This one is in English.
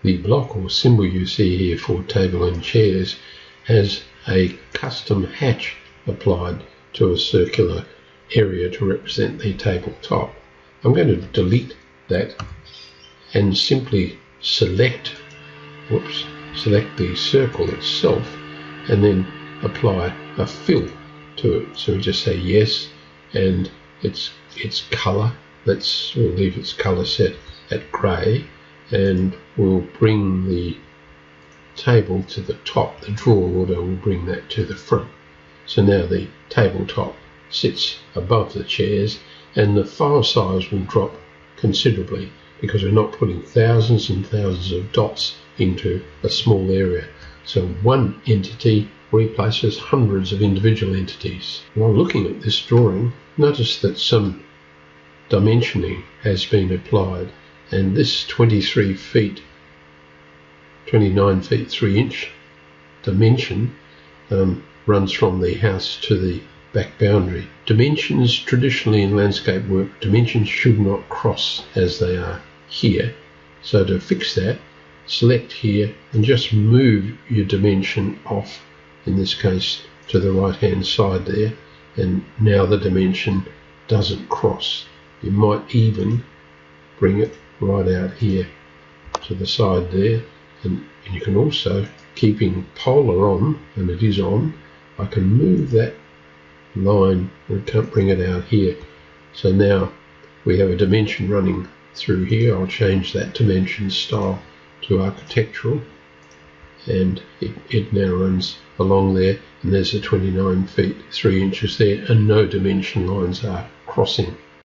The block or symbol you see here for table and chairs has a custom hatch applied to a circular area to represent the tabletop. I'm going to delete that and simply select the circle itself and then apply a fill to it. So we just say yes, and its color, we'll leave its color set at grey, and we'll bring the table to the top. The draw order will bring that to the front. So now the tabletop sits above the chairs, and the file size will drop considerably because we're not putting thousands and thousands of dots into a small area. So one entity replaces hundreds of individual entities. While looking at this drawing, notice that some dimensioning has been applied, and this 29 feet 3 inch dimension runs from the house to the back boundary. Dimensions traditionally in landscape work, dimensions should not cross as they are here. So to fix that, select here and just move your dimension off, in this case to the right hand side there, and now the dimension doesn't cross. You might even bring it right out here to the side there, and you can also, keeping polar on, and it is on, I can move that line and can't bring it out here. So now we have a dimension running through here. I'll change that dimension style to architectural, and it now runs along there, and there's a 29 feet 3 inches there, and no dimension lines are crossing.